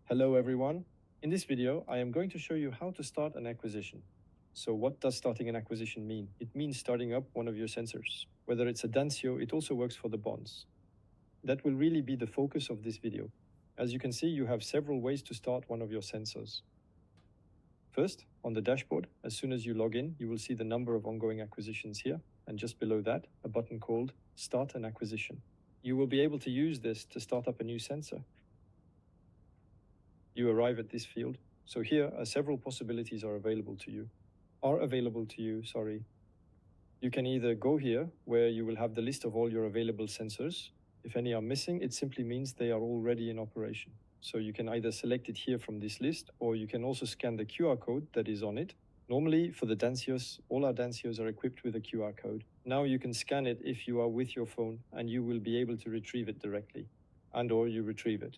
Hello everyone. In this video, I am going to show you how to start an acquisition. So what does starting an acquisition mean? It means starting up one of your sensors. Whether it's a Dancio, it also works for the bonds. That will really be the focus of this video. As you can see, you have several ways to start one of your sensors. First, on the dashboard, as soon as you log in, you will see the number of ongoing acquisitions here, and just below that, a button called Start an Acquisition. You will be able to use this to start up a new sensor. You arrive at this field. So here several possibilities are available to you. You can either go here, where you will have the list of all your available sensors. If any are missing, it simply means they are already in operation. So you can either select it here from this list, or you can also scan the QR code that is on it. Normally, for the Dancios, all our Dancios are equipped with a QR code. Now you can scan it if you are with your phone, and you will be able to retrieve it directly. And/or you retrieve it.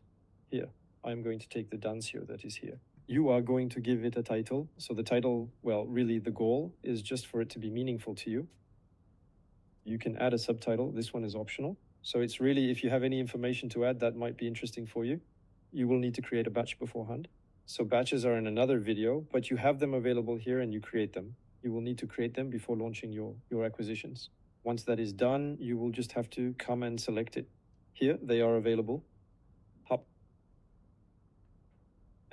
Here, I'm going to take the Dancio that is here. You are going to give it a title. So the title, well, really the goal is just for it to be meaningful to you. You can add a subtitle. This one is optional. So it's really, if you have any information to add that might be interesting for you, you will need to create a batch beforehand. So batches are in another video, but you have them available here and you create them. You will need to create them before launching your acquisitions. Once that is done, you will just have to come and select it. Here, they are available. Hop.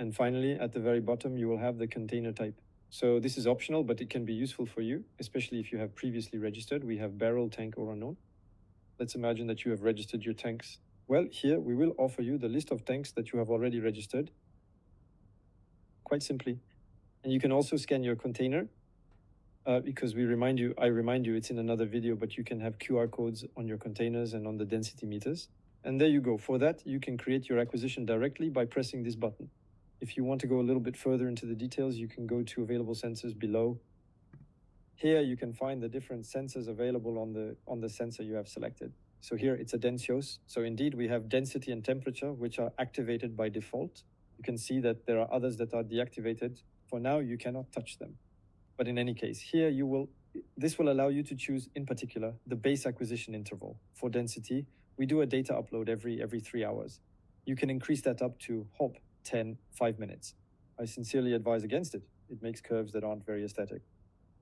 And finally, at the very bottom, you will have the container type. So this is optional, but it can be useful for you, especially if you have previously registered. We have barrel, tank, or unknown. Let's imagine that you have registered your tanks. Well, here we will offer you the list of tanks that you have already registered, quite simply. And you can also scan your container, because I remind you, it's in another video, but you can have QR codes on your containers and on the density meters. And there you go. For that, you can create your acquisition directly by pressing this button. If you want to go a little bit further into the details, you can go to available sensors below. Here you can find the different sensors available on the sensor you have selected. So here it's a Dancios. So indeed we have density and temperature, which are activated by default. You can see that there are others that are deactivated. For now, you cannot touch them. But in any case, here this will allow you to choose, in particular, the base acquisition interval. For density, we do a data upload every 3 hours. You can increase that up to hop 5 minutes. I sincerely advise against it. It makes curves that aren't very aesthetic.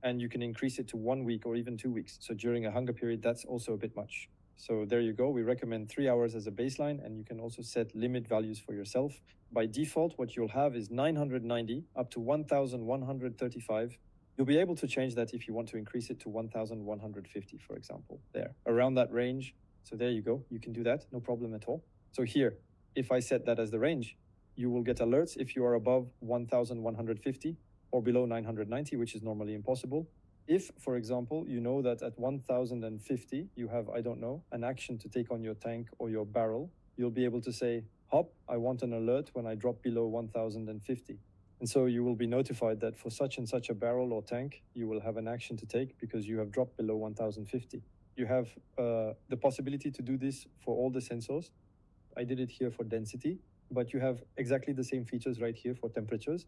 And you can increase it to 1 week or even 2 weeks. So during a hunger period, that's also a bit much. So there you go. We recommend 3 hours as a baseline, and you can also set limit values for yourself. By default, what you'll have is 990 up to 1,135. You'll be able to change that if you want to increase it to 1,150, for example, there, around that range. So there you go. You can do that, no problem at all. So here, if I set that as the range, you will get alerts if you are above 1,150 or below 990, which is normally impossible. If, for example, you know that at 1,050, you have, I don't know, an action to take on your tank or your barrel, you'll be able to say, hop, I want an alert when I drop below 1,050. And so you will be notified that for such and such a barrel or tank, you will have an action to take because you have dropped below 1,050. You have the possibility to do this for all the sensors. I did it here for density, but you have exactly the same features right here for temperatures.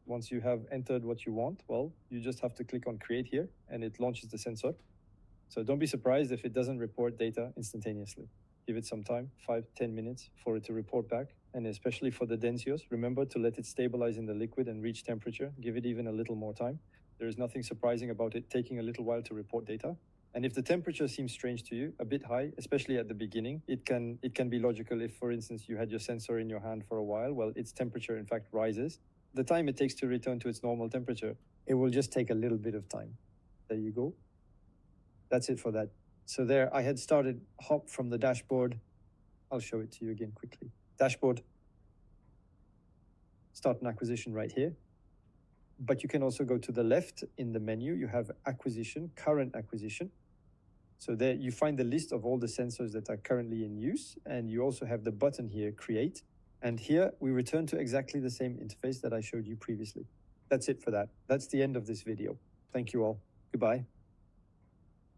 Once you have entered what you want, well, you just have to click on create here and it launches the sensor. So don't be surprised if it doesn't report data instantaneously. Give it some time, 5-10 minutes for it to report back. And especially for the Dancios, remember to let it stabilize in the liquid and reach temperature. Give it even a little more time. There is nothing surprising about it taking a little while to report data. And if the temperature seems strange to you, a bit high, especially at the beginning, it can be logical if, for instance, you had your sensor in your hand for a while. Well, its temperature, in fact, rises. The time it takes to return to its normal temperature, it will just take a little bit of time. There you go. That's it for that. So there, I had started hop from the dashboard. I'll show it to you again quickly. Dashboard. Start an acquisition right here. But you can also go to the left in the menu. You have acquisition, current acquisition. So there you find the list of all the sensors that are currently in use. And you also have the button here, create. And here we return to exactly the same interface that I showed you previously. That's it for that. That's the end of this video. Thank you all. Goodbye.